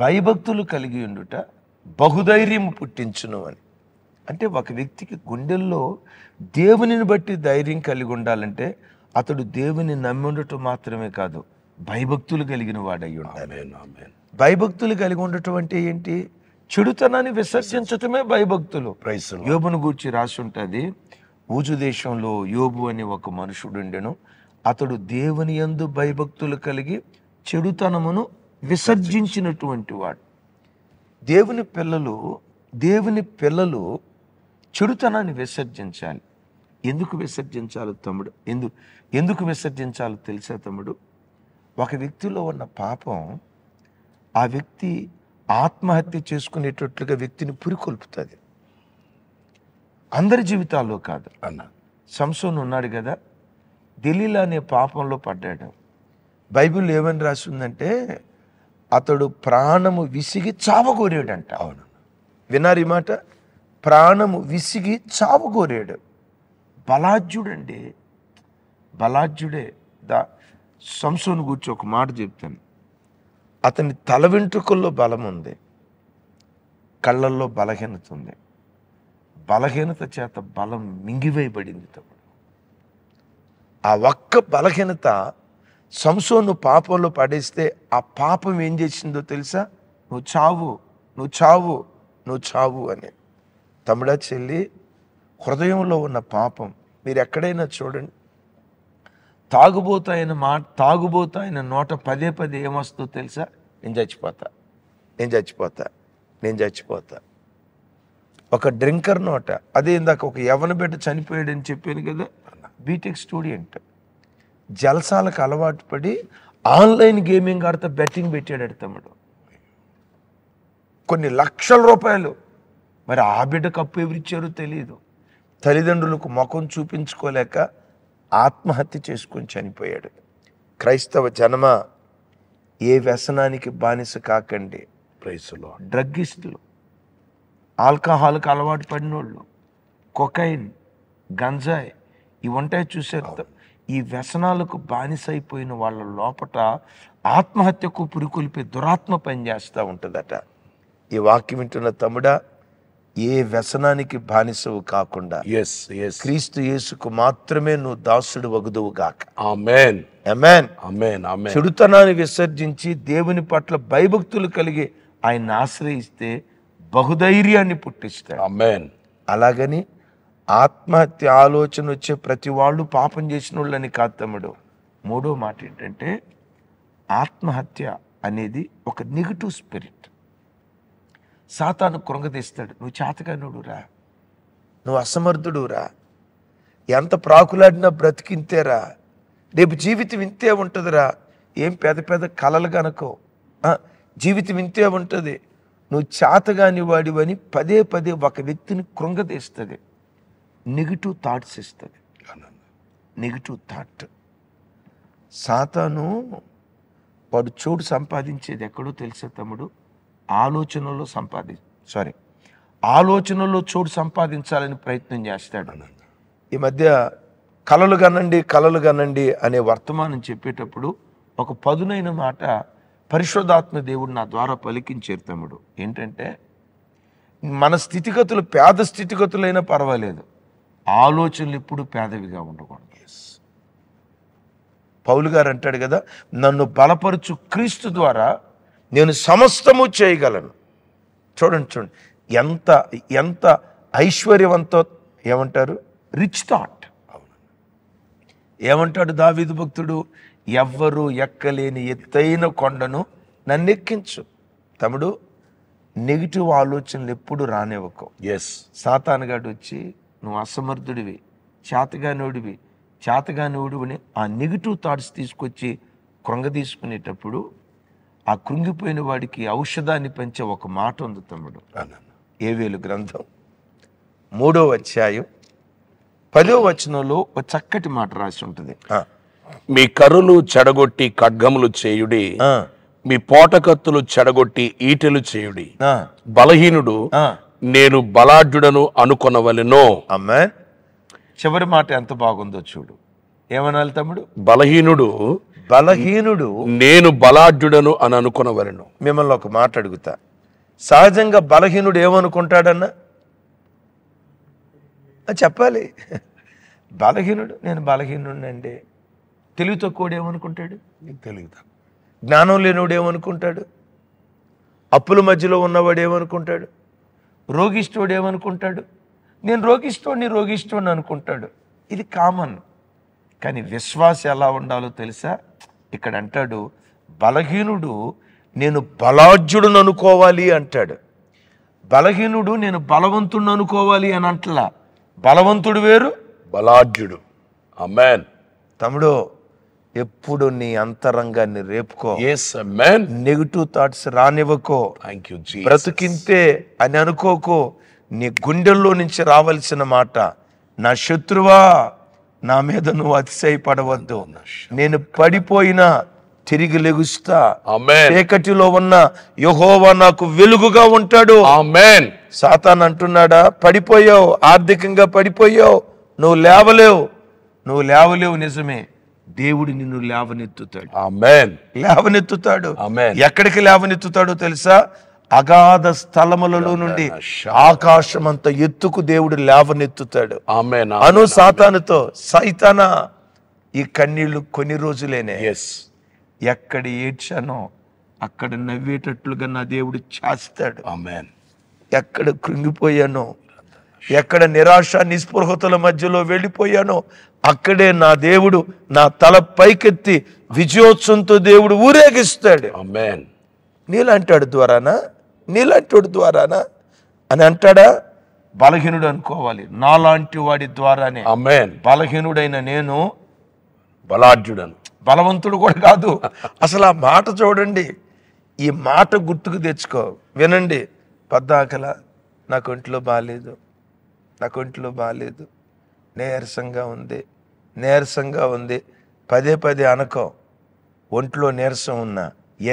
భయభక్తులు కలిగి ఉండుట బహుధైర్యం పుట్టించును అని. అంటే ఒక వ్యక్తికి గుండెల్లో దేవునిని బట్టి ధైర్యం కలిగి ఉండాలంటే అతడు దేవుని నమ్మి ఉండటం మాత్రమే కాదు, భయభక్తులు కలిగిన వాడై ఉండాలి. ఆమేన్, ఆమేన్. భయభక్తులు కలిగి ఉండటం అంటే ఏంటి? చెడుతనాన్ని విసర్జించటమే భయభక్తులు. Praise the lord. యోబును గూర్చి రాసి ఉంటుంది, ఊజు దేశంలో యోబు అని ఒక మనుషుడు ఉండెను. అతడు దేవుని యందు భయభక్తులు కలిగి చెడుతనమును విసర్జించినటువంటి వాడు. దేవుని పిల్లలు చెడుతనాన్ని విసర్జించాలి. ఎందుకు విసర్జించాలి తమ్ముడు? ఎందుకు విసర్జించాలో తెలుసా తమ్ముడు? ఒక వ్యక్తిలో ఉన్న పాపం ఆ వ్యక్తి ఆత్మహత్య చేసుకునేటట్లుగా వ్యక్తిని పురికొల్పుతుంది. అందరి జీవితాల్లో కాదు. సంసోను ఉన్నాడు కదా, దెలీలా అనే పాపంలో పడ్డాడు. బైబిల్ ఏమని రాసిందంటే అతడు ప్రాణము విసిగి చావగోరాడంట. అవును, విన్నారు ఈ మాట? ప్రాణము విసిగి చావగోరాడు. బలాఢ్యుడండి, బలాఢ్యుడే. సంసోను గురించి ఒక మాట చెప్తాను. అతని తల వెంట్రుకల్లో బలం ఉంది, కళ్ళల్లో బలహీనత ఉంది. బలహీనత చేత బలం మింగివేయబడింది తమ్ముడు. ఆ ఒక్క బలహీనత సంసోను పాపంలో పడేస్తే ఆ పాపం ఏం చేసిందో తెలుసా? నువ్వు చావు, నువ్వు చావు, నువ్వు చావు అని. తమ్ముడా చెల్లి, హృదయంలో ఉన్న పాపం మీరు ఎక్కడైనా చూడండి. తాగుబోతాయన నోట పదే ఏమొస్తుందో తెలుసా? నేను చచ్చిపోతా. ఒక డ్రింకర్ నోట, అదే ఇందాక ఒక యవ్వన బిడ్డ చనిపోయాడని చెప్పాను కదా, బీటెక్ స్టూడెంట్ జల్సాలకు అలవాటు పడి ఆన్లైన్ గేమింగ్ ఆడితే బెట్టింగ్ పెట్టాడు తమ్ముడు. కొన్ని లక్షల రూపాయలు. మరి ఆ బిడ్డకు అప్పు ఎవరిచ్చారో తెలియదు. తల్లిదండ్రులకు ముఖం చూపించుకోలేక ఆత్మహత్య చేసుకొని చనిపోయాడు. క్రైస్తవ జనమ, ఏ వ్యసనానికి బానిస కాకండి. Praise the lord. డ్రగ్గిస్టులు, ఆల్కహాల్కి అలవాటు పడినోళ్ళు, కొకైన్, గంజాయి, ఇవి ఉంటాయి చూసారు. ఈ వ్యసనాలకు బానిస అయిపోయిన వాళ్ళ లోపట ఆత్మహత్యకు పురికొల్పే దురాత్మ పనిచేస్తూ ఉంటుందట. ఈ వాక్యం వింటున్న తమ్ముడా, ఏ వ్యసనానికి బానిసవు కాకుండా క్రీస్తు యేసుకు మాత్రమే నువ్వు దాసుడు వగుదువు గాక. ఆమేన్, ఆమేన్, ఆమేన్, ఆమేన్. చెడుతనాన్ని విసర్జించి దేవుని పట్ల భయభక్తులు కలిగి ఆయన్ని ఆశ్రయిస్తే బహుధైర్యాన్ని పుట్టిస్తాడు. ఆమేన్. అలాగని ఆత్మహత్య ఆలోచన వచ్చే ప్రతి వాళ్ళు పాపం చేసిన వాళ్ళని కాదు తమ్ముడు. మూడో మాట ఏంటంటే, ఆత్మహత్య అనేది ఒక నెగిటివ్ స్పిరిట్. సాతాను కృంగదీస్తాడు. నువ్వు చేతగానుడురా, నువ్వు అసమర్థుడురా, ఎంత ప్రాకులాడినా బ్రతికింతేరా, రేపు జీవితం ఇంతే ఉంటుందిరా, ఏం పెద్ద పెద్ద కలలు కనుకో, జీవితం ఇంతే ఉంటుంది, నువ్వు చేతగాని వాడివని పదే పదే ఒక వ్యక్తిని కృంగదీస్తుంది. నెగిటివ్ థాట్స్ ఇస్తుంది. Negative thought. సాతాను వాడు చోటు సంపాదించేది ఎక్కడో తెలుసా తమ్ముడు? ఆలోచనలో చోటు సంపాదించాలని ప్రయత్నం చేస్తాడు. ఈ మధ్య కలలు కనండి అనే వర్తమానం చెప్పేటప్పుడు ఒక పదునైన మాట పరిశుద్ధాత్మ దేవుడు నా ద్వారా పలికించారు తమ్ముడు. ఏంటంటే, మన స్థితిగతులు పేద స్థితిగతులైనా పర్వాలేదు, ఆలోచనలు ఎప్పుడు పేదవిగా ఉండకూడదు. పౌలు గారు అంటాడు కదా, నన్ను బలపరచు క్రీస్తు ద్వారా నేను సమస్తము చేయగలను. చూడండి ఎంత ఎంత ఐశ్వర్యవంతో, ఏమంటారు, రిచ్ థాట్. ఏమంటాడు దావీదు భక్తుడు? ఎవ్వరూ ఎక్కలేని ఎత్తైన కొండను నన్నెక్కించు. తమ్ముడు, నెగిటివ్ ఆలోచనలు ఎప్పుడు రానివ్వకు. సాతానుగాడు వచ్చి నువ్వు అసమర్థుడివి, చేతగానోడివి ఆ నెగిటివ్ థాట్స్ తీసుకొచ్చి కృంగ తీసుకునేటప్పుడు ఆ కృంగిపోయిన వాడికి ఔషధాన్ని పెంచే ఒక మాట ఉంది తమ్ముడు. యోవేలు గ్రంథం 3వ అధ్యాయం 10వ వచనంలో ఒక చక్కటి మాట రాసి ఉంటుంది. మీ కర్రులు చెడగొట్టి ఖడ్గములు చేయుడి, మీ పోటకత్తులు చెడగొట్టి ఈటెలు చేయుడి. బలహీనుడు నేను బలాఢ్యుడను అనుకొనవలెనో. ఆమేన్. చివరి మాట ఎంత బాగుందో చూడు. ఏమనాలి తమ్ముడు? బలహీనుడు నేను బలాఢ్యుడను అని అనుకొనవలెను. మిమ్మల్ని ఒక మాట అడుగుతా. సహజంగా బలహీనుడు ఏమనుకుంటాడన్నా చెప్పాలి. నేను బలహీనుడండి. తెలివి తక్కువడు ఏమనుకుంటాడు? జ్ఞానం లేనివాడు ఏమనుకుంటాడు? అప్పుల మధ్యలో ఉన్నవాడు ఏమనుకుంటాడు? రోగిష్ఠుడు ఏమనుకుంటాడు? నేను రోగిష్ఠుడిని అనుకుంటాడు. ఇది కామన్. కానీ విశ్వాసం ఎలా ఉండాలో తెలుసా? ఇక్కడ అంటాడు, బలహీనుడు నేను బలాఢ్యుడును అనుకోవాలి అంటాడు. బలహీనుడు నేను బలవంతుడిని అనుకోవాలి అని అంటలా. బలవంతుడు వేరు, బలాఢ్యుడు. ఆమేన్. తమ్ముడు, ఎప్పుడు నీ అంతరంగాన్ని రేపుకో. Negative thoughts రానివ్వకో. బ్రతుకింతే అని అనుకోకో. నీ గుండెల్లో నుంచి రావాల్సిన మాట, నా శత్రువా, నా మీద నువ్వు అతిశయపడవద్దు, నేను పడిపోయినా తిరిగి లెగుస్తా, చీకటిలో ఉన్న యెహోవా నాకు వెలుగుగా ఉంటాడు. ఆమేన్. సాతాను అంటున్నాడా, పడిపోయావు, ఆర్థికంగా పడిపోయావు, నువ్వు లేవలేవు. నిజమే, దేవుడు నిన్ను లేవనెత్తుతాడు. ఆమేన్. లేవనెత్తుతాడు. ఆమేన్. ఎక్కడికి లేవనెత్తుతాడో తెలుసా? అగాధ స్థలములలో నుండి ఆకాశం అంత ఎత్తుకు దేవుడు లేవనెత్తుతాడు. ఆమేన్. అను సాతానుతో, సైతానా, ఈ కన్నీళ్లు కొన్ని రోజులేనే. ఎక్కడ ఏడ్చానో అక్కడ నవ్వేటట్లుగా నా దేవుడు చేస్తాడు. ఆమేన్. ఎక్కడ కృంగిపోయానో, ఎక్కడ నిరాశ నిస్పృహతుల మధ్యలో వెళ్ళిపోయానో అక్కడే నా దేవుడు నా తల పైకెత్తి విజయోత్సవంతో దేవుడు ఊరేగిస్తాడు. ఆమేన్. నీలాంటి ద్వారానా అని అంటాడా? బలహీనుడు అనుకోవాలి. నాలాంటి వాడి ద్వారానే. ఆమేన్. బలహీనుడైన నేను బలాఢ్యుడను, బలవంతుడు కూడా కాదు. అసలు ఆ మాట చూడండి, ఈ మాట గుర్తుకు తెచ్చుకో, వినండి. పద్దాకల నాకు ఒంట్లో బాగాలేదు, నాకు ఒంట్లో బాగాలేదు, నీరసంగా ఉంది పదే పదే అనుకో. ఒంట్లో నీరసం ఉన్నా,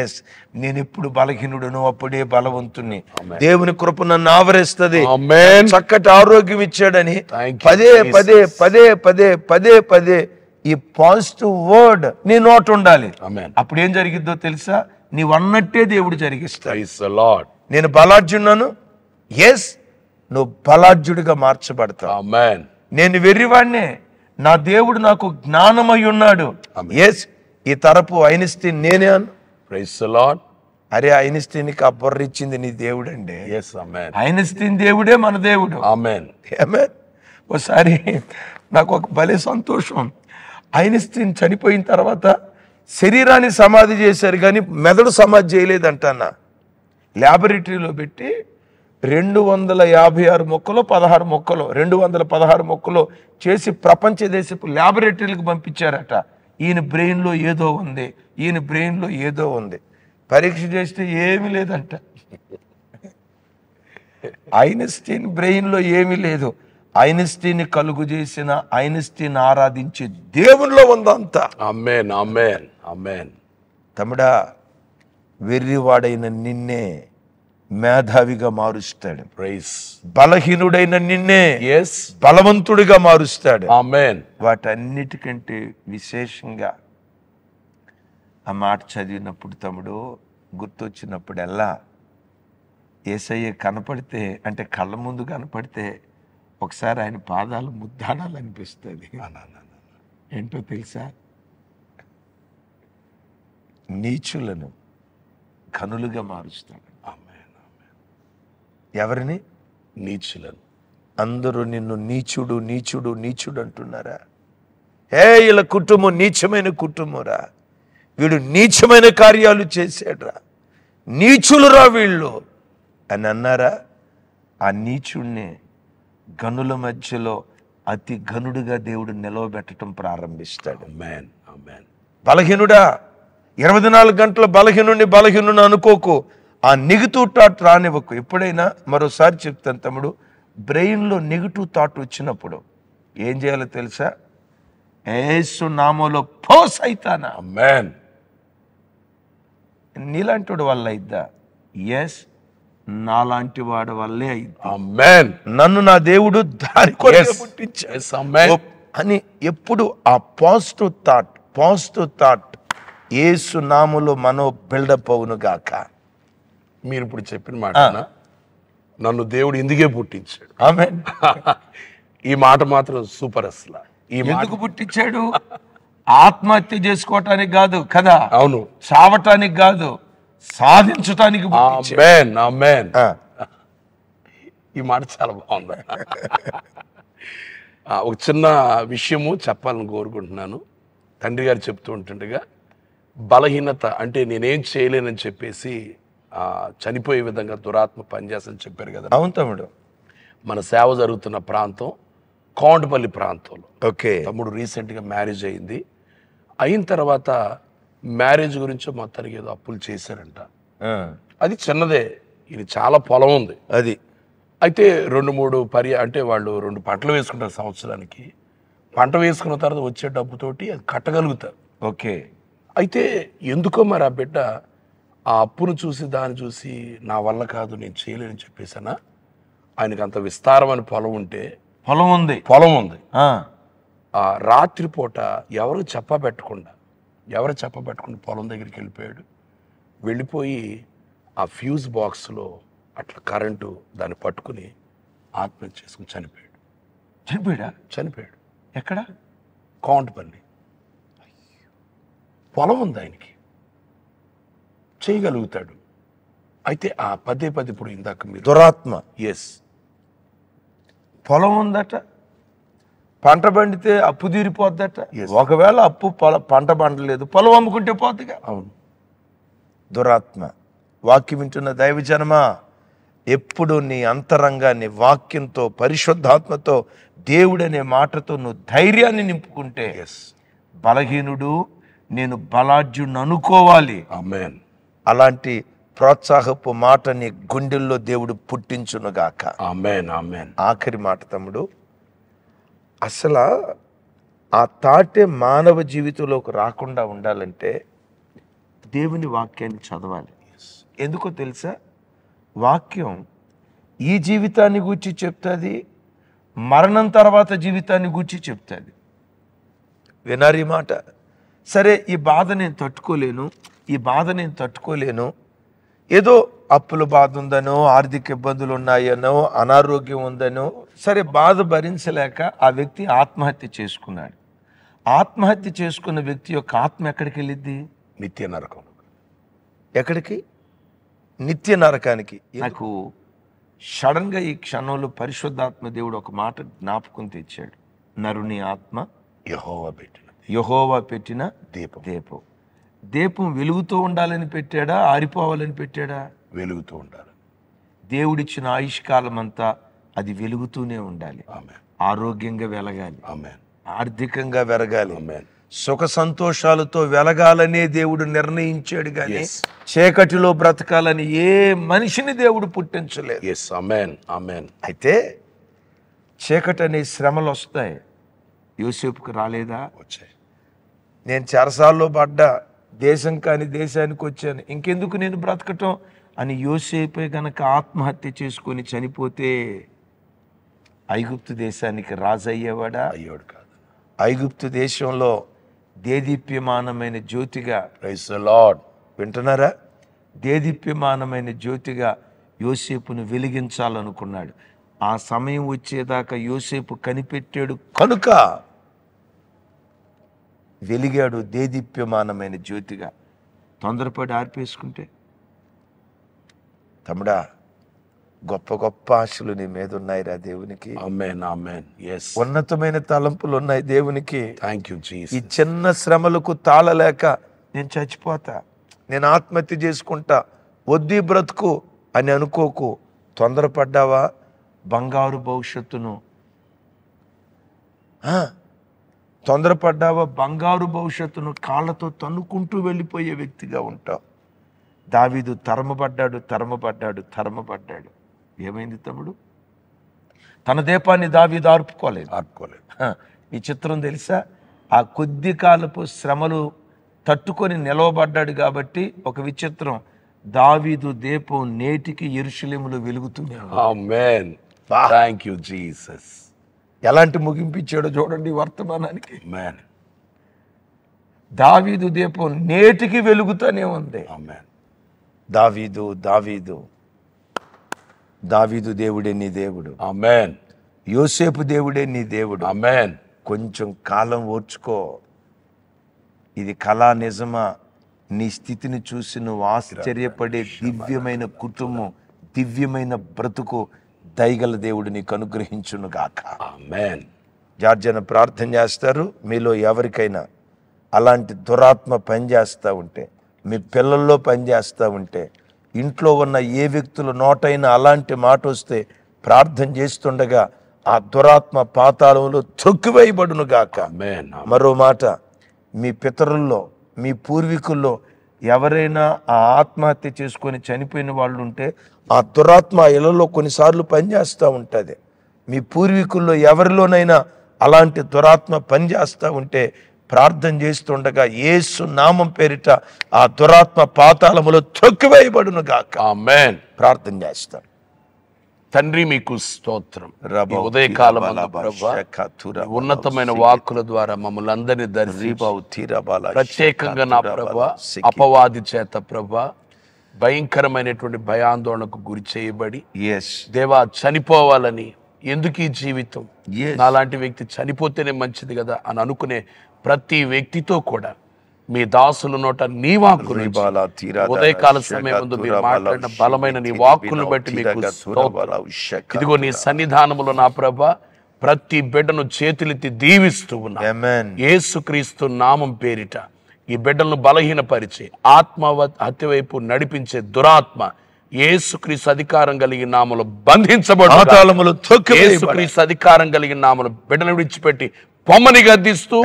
ఎస్ నేను ఇప్పుడు బలహీనుడును, అప్పుడే బలవంతుణ్ణి. దేవుని కృప నన్ను ఆవరిస్తుంది. చక్కటి ఆరోగ్యం ఇచ్చాడని పదే పదే పదే పదే పదే పదే ఈ పాజిటివ్ వర్డ్ నీ నోట్ ఉండాలి. అప్పుడు ఏం జరిగిద్దో తెలుసా? నీవన్నట్టే దేవుడు జరిగిస్తాడు. నేను బలాఢ్యున్నాను, ఎస్ నువ్వు బలాఢ్యుడిగా మార్చబడతావు. నేను వెర్రివాడినే, నా దేవుడు నాకు జ్ఞానమై ఉన్నాడు. ఎస్ ఈ తరపు ఐన్స్టీన్ నేనే అను. అరే ఐన్స్టీన్కి ఆ బుర్ర ఇచ్చింది నీ దేవుడు అండి. ఐన్స్టీన్ దేవుడే మన దేవుడు. ఒకసారి నాకు ఒక భలే సంతోషం. ఐన్స్టీన్ చనిపోయిన తర్వాత శరీరాన్ని సమాధి చేశారు కానీ మెదడు సమాధి చేయలేదంటన్న. ల్యాబొరేటరీలో పెట్టి 256 మొక్కలు 16 మొక్కలు 216 మొక్కలు చేసి ప్రపంచ దేశపు ల్యాబొరేటరీలకు పంపించారట. ఈయన బ్రెయిన్లో ఏదో ఉంది, ఈయన బ్రెయిన్లో ఏదో ఉంది. పరీక్ష చేస్తే ఏమీ లేదంట. ఐన్స్టీన్ బ్రెయిన్లో ఏమీ లేదు. ఐన్స్టీన్ కలుగు చేసిన, ఐన్స్టీన్ ఆరాధించే దేవునిలో ఉందంతా. ఆమేన్ ఆమేన్ ఆమేన్. తమ్ముడా, వెర్రివాడైన నిన్నే మేధావిగా మారుస్తాడు. బలహీనుడైన నిన్నే బలవంతుడిగా మారుస్తాడు. ఆమేన్. వాటన్నిటికంటే విశేషంగా ఆ మాట చదివినప్పుడు తమ్ముడు గుర్తొచ్చినప్పుడల్లా యేసయ్య కనపడితే, అంటే కళ్ళ ముందు కనపడితే ఒకసారి ఆయన పాదాలు ముద్దాడాలనిపిస్తుంది. ఏంటో తెలుసా? నీచులను ఘనులుగా మారుస్తాడు. ఎవరిని? నీచులను. అందరూ నిన్ను నీచుడు నీచుడు నీచుడు అంటున్నారా? ఇలా కుటుంబం నీచమైన కుటుంబరా, వీడు నీచమైన కార్యాలు చేశాడురా, నీచులురా వీళ్ళు అని అన్నారా? ఆ నీచుడినే గనుల మధ్యలో అతి ఘనుడిగా దేవుడు నిలవబెట్టడం ప్రారంభిస్తాడు. బలహీనుడా, 24 గంటల బలహీనుని అనుకోకు. ఆ నెగిటివ్ థాట్ రానివ్వకు. ఎప్పుడైనా మరోసారి చెప్తాను తమ్ముడు, బ్రెయిన్లో నెగిటివ్ థాట్ వచ్చినప్పుడు ఏం చేయాలో తెలుసా? యేసు నామములో పో సైతానా. ఆమేన్. నీలాంటి వాడి వల్ల అయిద్దా? ఎస్, నాలాంటి వాడి వల్లే అయింది. ఆమేన్. నన్ను నా దేవుడు దారి కొరకు పుట్టించాడు అని ఎప్పుడు ఆ పాజిటివ్ థాట్ యేసు నామములో మనో బిల్డప్ అవును గాక. మీరు ఇప్పుడు చెప్పిన మాట, నన్ను దేవుడు ఇందుకే పుట్టించాడు. ఆమేన్. ఈ మాట మాత్రం సూపర్. అసలు ఎందుకు పుట్టించాడు? ఆత్మహత్య చేసుకోవటానికి కాదు కదా. అవును. చావటానికి కాదు, సాధించటానికి. ఆమేన్ ఆమేన్. ఈ మాట చాలా బాగుంది. ఒక చిన్న విషయము చెప్పాలని కోరుకుంటున్నాను. తండ్రి గారు చెప్తూ ఉంటుండగా, బలహీనత అంటే నేనేం చేయలేనని చెప్పేసి చనిపోయే విధంగా దురాత్మ పనిచేస్తని చెప్పారు కదా. అవును తమ్ముడు. మన సేవ జరుగుతున్న ప్రాంతం కోంటపల్లి ప్రాంతంలో. ఓకే. తమ్ముడు రీసెంట్గా మ్యారేజ్ అయింది. అయిన తర్వాత మ్యారేజ్ గురించి మొత్తానికి ఏదో అప్పులు చేశారంట. అది చిన్నదే, ఇది చాలా పొలం ఉంది అది. అయితే 2-3 అంటే వాళ్ళు 2 పంటలు వేసుకుంటారు సంవత్సరానికి. పంట వేసుకున్న తర్వాత వచ్చే డబ్బుతోటి అది కట్టగలుగుతారు. ఓకే. అయితే ఎందుకో మరి ఆ బిడ్డ ఆ అప్పును చూసి దాన్ని చూసి నా వల్ల కాదు, నేను చేయలేని చెప్పేసానా. ఆయనకు అంత విస్తారమైన పొలం ఉంది. ఆ రాత్రిపూట ఎవరు చెప్పబెట్టకుండా పొలం దగ్గరికి వెళ్ళిపోయి ఆ ఫ్యూజ్ బాక్స్లో అట్లా కరెంటు దాన్ని పట్టుకుని ఆత్మహత్య చేసుకుని చనిపోయాడు. ఎక్కడ? కోంటపల్లి. పొలం ఉంది ఆయనకి, చేయగలుగుతాడు. అయితే ఆ పదే ఇప్పుడు ఇందాక మీరు దురాత్మ. ఎస్, పొలం ఉందట, పంట పండితే అప్పు తీరిపోద్దట. ఒకవేళ పంట పండలేదు, పొలం అమ్ముకుంటే పోతుందిగా. అవును. దురాత్మ. వాక్యం వింటున్న దైవజనమా, ఎప్పుడు నీ అంతరంగాన్ని వాక్యంతో, పరిశుద్ధాత్మతో, దేవుడనే మాటతో నువ్వు ధైర్యాన్ని నింపుకుంటే, బలహీనుడు నేను బలాఢ్యుడిని అనుకోవాలి. ఆమేన్. అలాంటి ప్రోత్సాహపు మాట నీ గుండెల్లో దేవుడు పుట్టించునుగాక. ఆమేన్ ఆమేన్. ఆఖరి మాట తమ్ముడు, అసలు ఆ తాటే మానవ జీవితంలోకి రాకుండా ఉండాలంటే దేవుని వాక్యాన్ని చదవాలి. ఎందుకో తెలుసా? వాక్యం ఈ జీవితాన్ని గూర్చి చెప్తుంది, మరణం తర్వాత జీవితాన్ని గూర్చి చెప్తుంది. వినారు ఈ మాట? సరే, ఈ బాధ నేను తట్టుకోలేను, ఏదో అప్పుల బాధ ఉందనో, ఆర్థిక ఇబ్బందులు ఉన్నాయనో, అనారోగ్యం ఉందనో, సరే బాధ భరించలేక ఆ వ్యక్తి ఆత్మహత్య చేసుకున్నాడు. ఆత్మహత్య చేసుకున్న వ్యక్తి యొక్క ఆత్మ ఎక్కడికి వెళ్ళిద్ది? నిత్య నరకం. ఎక్కడికి? నిత్య నరకానికి. నాకు సడన్గా ఈ క్షణంలో పరిశుద్ధాత్మ దేవుడు ఒక మాట జ్ఞాపకం తెచ్చాడు. నరుని ఆత్మ యెహోవా పెట్టిన దీపం. దీపం వెలుగుతూ ఉండాలని పెట్టాడా, ఆరిపోవాలని పెట్టాడా? వెలుగుతూ ఉండాలి. దేవుడిచ్చిన ఆయుష్కాలం అంతా అది వెలుగుతూనే ఉండాలి. ఆరోగ్యంగా వెలగాలి, ఆర్థికంగా వెలగాలి, సుఖ సంతోషాలతో వెలగాలనే దేవుడు నిర్ణయించాడు. కానీ చీకటిలో బ్రతకాలని ఏ మనిషిని దేవుడు పుట్టించలేదు. అయితే చీకటి అనే శ్రమలు వస్తాయి. యోసేపుకు రాలేదా? వచ్చాయి. నేను చెరసాల్లో పడ్డా, దేశం కాని దేశానికి వచ్చాను, ఇంకెందుకు నేను బ్రతకటం అని యోసేపే గనక ఆత్మహత్య చేసుకొని చనిపోతే ఐగుప్తు దేశానికి రాజు అయ్యేవాడా? అయ్యాడు కాదు. ఐగుప్తు దేశంలో దేదీప్యమానమైన జ్యోతిగా, ప్రైజ్ ది లార్డ్, వింటున్నారా? దేదీప్యమానమైన జ్యోతిగా యోసేపును వెలిగించాలనుకున్నాడు. ఆ సమయం వచ్చేదాకా యోసేపు కనిపెట్టాడు కనుక వెలిగాడు దేదీప్యమానమైన జ్యోతిగా. తొందరపడి ఆర్పేసుకుంటే తమ్ముడా, గొప్ప గొప్ప ఆశలు నీ మీద ఉన్నాయిరా దేవునికి. ఆమేన్ ఆమేన్. yes, ఉన్నతమైన తలంపులు ఉన్నాయి దేవునికి. Thank you Jesus. ఈ చిన్న శ్రమలకు తాళలేక నేను చచ్చిపోతా, నేను ఆత్మహత్య చేసుకుంటా, వద్దు బ్రతుకు అని అనుకోకు. తొందరపడ్డావా బంగారు భవిష్యత్తును బంగారు భవిష్యత్తును కాళ్ళతో తన్నుకుంటూ వెళ్ళిపోయే వ్యక్తిగా ఉంటావు. దావీదు తరమబడ్డాడు. ఏమైంది తమ్ముడు? తన దీపాన్ని దావీదు ఆర్పుకోలేదు. ఈ చిత్రం తెలుసా? ఆ కొద్ది కాలపు శ్రమలు తట్టుకొని నిలవబడ్డాడు కాబట్టి ఒక విచిత్రం, దావీదు దీపం నేటికి యెరూషలేములో వెలుగుతుంది. ఆమేన్. Thank you Jesus. ఎలాంటి ముగింపిచ్చాడో చూడండి వర్తమానానికి. ఆమేన్. దావీదు దీపం నేటికి వెలుగుతూనే ఉంది. ఆమేన్. దావీదు దేవుడే నీ దేవుడు. ఆమేన్. యోసేపు దేవుడే నీ దేవుడు. ఆమేన్. కొంచెం కాలం ఓర్చుకో. ఇది కళా నిజమా? నీ స్థితిని చూసి నువ్వు ఆశ్చర్యపడే దివ్యమైన కుటుంబం, దివ్యమైన బ్రతుకు దయగల దేవుడు నీకు అనుగ్రహించును గాక. ఆమేన్. జార్జన ప్రార్థన చేస్తారు. మీలో ఎవరికైనా అలాంటి దురాత్మ పనిచేస్తూ ఉంటే, మీ పిల్లల్లో పనిచేస్తూ ఉంటే, ఇంట్లో ఉన్న ఏ వ్యక్తుల నోటైనా అలాంటి మాట వస్తే ప్రార్థన చేస్తుండగా ఆ దురాత్మ పాతాళంలో త్రొక్కివేయబడును గాక. ఆమేన్. మరో మాట, మీ పితరుల్లో, మీ పూర్వీకుల్లో ఎవరైనా ఆ ఆత్మహత్య చేసుకొని చనిపోయిన వాళ్ళు ఉంటే ఆ దురాత్మ ఇళ్లలో కొన్నిసార్లు పనిచేస్తూ ఉంటుంది. మీ పూర్వీకుల్లో ఎవరిలోనైనా అలాంటి దురాత్మ పనిచేస్తూ ఉంటే ప్రార్థన చేస్తుండగా యేసు నామం పేరిట ఆ దురాత్మ పాతాళములో త్రొక్కివేయబడును గాక. ఆమేన్. ప్రార్థన చేస్తాం. తండ్రి మీకు స్తోత్రం. ఈ ఉదయకాలం ప్రభువా, ఉన్నతమైన వాక్కుల ద్వారా మమ్మల్ని అందరినీ దర్శించి ప్రత్యేకంగా నా ప్రభువా అపవాది చేత ప్రభువా భయంకరమైనటువంటి భయాందోళనకు గురి చేయబడి దేవా చనిపోవాలని, ఎందుకు ఈ జీవితం, నాలాంటి వ్యక్తి చనిపోతేనే మంచిది కదా అని అనుకునే ప్రతి వ్యక్తితో కూడా మీ దాసుల నోట నీ వాక్కులు, ఉదయకాల సమయం ముందు మీరు మాట్లాడిన బలమైన నీ వాక్కులను బట్టి మీకు స్తోత్రం. ఇదిగో నీ సన్నిధానములో నా ప్రభా ప్రతి బిడ్డను చేతులెత్తి దీవిస్తూ ఉన్నా. యేసుక్రీస్తు నామం పేరిట ఈ బిడ్డలను బలహీనపరిచి ఆత్మ హత్య వైపు నడిపించే దురాత్మ యేసుక్రీస్తు అధికారం కలిగిన నామములో బంధించబడు. యేసుక్రీస్తు అధికారం కలిగిన నామములో బిడ్డను విడిచిపెట్టి పొమ్మని గద్దిస్తూ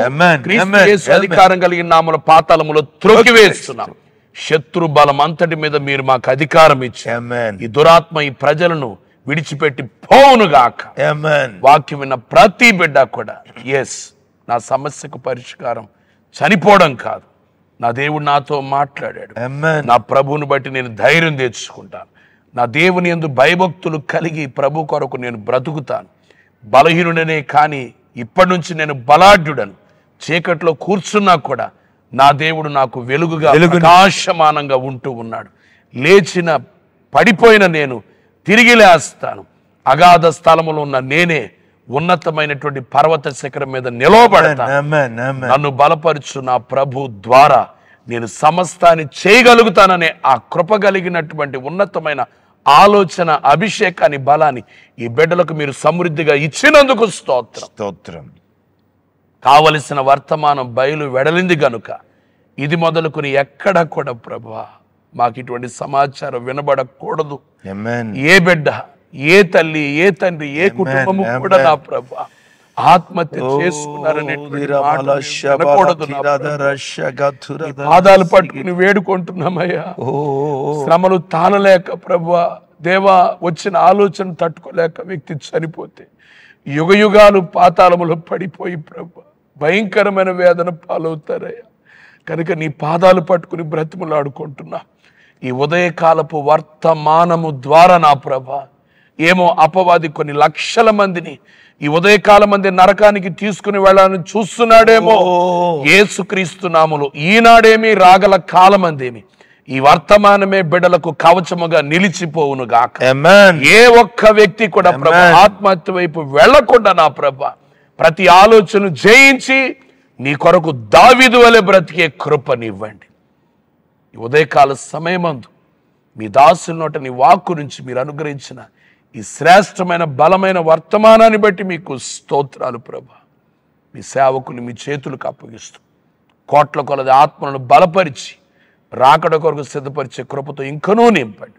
క్రీస్తు యేసు అధికారం కలిగిన నామములో పాతాళములో త్రొక్కివేస్తున్నాం. శత్రు బలం అంతటి మీద మీరు మాకు అధికారం ఇచ్చారు. Amen. ఈ దురాత్మ ఈ ప్రజలను విడిచిపెట్టి పోవునుగాక. Amen. వాక్యం విన్న ప్రతి బిడ్డ కూడా నా సమస్యకు పరిష్కారం చనిపోవడం కాదు, నా దేవుడు నాతో మాట్లాడాడు, Amen. నా ప్రభువుని బట్టి నేను ధైర్యం తెచ్చుకుంటాను, నా దేవుని యందు భయభక్తులు కలిగి ప్రభు కొరకు నేను బ్రతుకుతాను, బలహీనుడనే కానీ ఇప్పటి నుంచి నేను బలాఢ్యుడను, చీకట్లో కూర్చున్నా కూడా నా దేవుడు నాకు వెలుగుగా ప్రకాశమానంగా ఉంటూ ఉన్నాడు, లేచిన పడిపోయిన నేను తిరిగి లేస్తాను, అగాధ స్థలములో ఉన్న నేనే ఉన్నతమైనటువంటి పర్వత శిఖరం మీద నిలవబడతాను, నన్ను బలపరచు నా ప్రభు ద్వారా నేను సమస్తాన్ని చేయగలుగుతాననే ఆ కృప కలిగినటువంటి ఉన్నతమైన ఆలోచన, అభిషేకాన్ని, బలాన్ని ఈ బిడ్డలకు మీరు సమృద్ధిగా ఇచ్చినందుకు స్తోత్రం. కావలసిన వర్తమానం బయలు వెడలింది గనుక ఇది మొదలుకొని ఎక్కడ కూడా ప్రభువా మాకు ఇటువంటి సమాచారం వినబడకూడదు. ఏ బిడ్డ, ఏ తల్లి, ఏ తండ్రి, ఏ కుటుంబము కూడా నా ప్రభువా ఆత్మహత్య చేసుకున్నారనే పాదాలు పట్టుకుని వేడుకుంటున్నామయ్యా. శ్రమలు తాళలేక ప్రభువా దేవా వచ్చిన ఆలోచన తట్టుకోలేక వ్యక్తి చనిపోతే యుగ యుగాలు పాతాళములో పడిపోయి ప్రభువా భయంకరమైన వేదన పాలవుతారయ్యా. కనుక నీ పాదాలు పట్టుకుని బ్రతిమలాడుకుంటున్నా. ఈ ఉదయకాలపు వర్తమానము ద్వారా నా ప్రభా ఏమో అపవాది కొన్ని లక్షల మందిని ఈ ఉదయకాల మంది నరకానికి తీసుకుని వెళ్ళాలని చూస్తున్నాడేమో. యేసుక్రీస్తు నామములో ఈనాడేమి రాగల కాలమందేమి ఈ వర్తమానమే బిడ్డలకు కవచముగా నిలిచిపోవును గాక. ఏ ఒక్క వ్యక్తి కూడా ప్రభా ఆత్మహత్య వైపు వెళ్లకుండా నా ప్రభా ప్రతి ఆలోచన జయించి నీ కొరకు దావీదు వలె బ్రతికే కృపనివ్వండి. ఈ ఉదయకాల సమయమందు మీ దాసుల నోట నీ వాక్కు నుంచి మీరు అనుగ్రహించిన ఈ శ్రేష్టమైన బలమైన వర్తమానాన్ని బట్టి మీకు స్తోత్రాలు ప్రభా. మీ సేవకుని మీ చేతులకు అప్పగిస్తూ కోట్ల కొలది ఆత్మలను బలపరిచి రాకడ కొరకు సిద్ధపరిచే కృపతో ఇంకనూ నింపండి.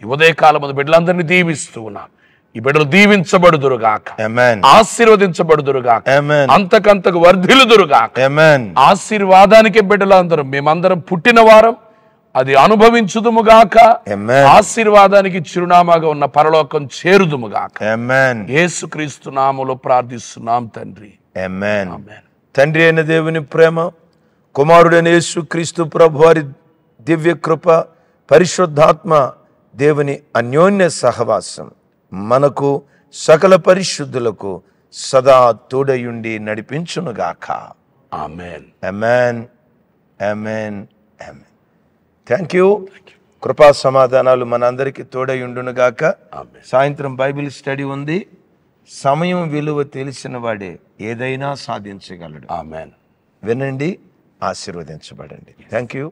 ఈ ఉదయకాలమందు బిడ్డలందరినీ దీవిస్తూ ఉన్నా. ఈ బిడ్డలు దీవించబడుదురుగాక, ఆశీర్వదించబడుదురుగాక, అంతకంతకు వర్ధిల్లుదురుగాక. ఆశీర్వాదానికే బిడ్డలందరం మేమందరం పుట్టిన వారం అది అనుభవించుదుముగాక. ఆశీర్వాదానికి చిరునామాగా ఉన్న పరలోకం చేరుదుముగాక. యేసుక్రీస్తు నామములో ప్రార్థిస్తున్నాం తండ్రి. తండ్రి అయిన దేవుని ప్రేమ, కుమారుడైన యేసుక్రీస్తు ప్రభువారి దివ్య కృప, పరిశుద్ధాత్మ దేవుని అన్యోన్య సహవాసం మనకు సకల పరిశుద్ధులకు సదా తోడయుండి నడిపించునుగాక. ఆమేన్. ఆమేన్. ఆమేన్. ఆమేన్. Thank you. కృపా సమాధానాలు మనందరికీ తోడయుండునుగాక. సాయంత్రం బైబిల్ స్టడీ ఉంది. సమయం విలువ తెలిసిన వాడే ఏదైనా సాధించగలడు. ఆమేన్. వినండి, ఆశీర్వదించబడండి. Thank you.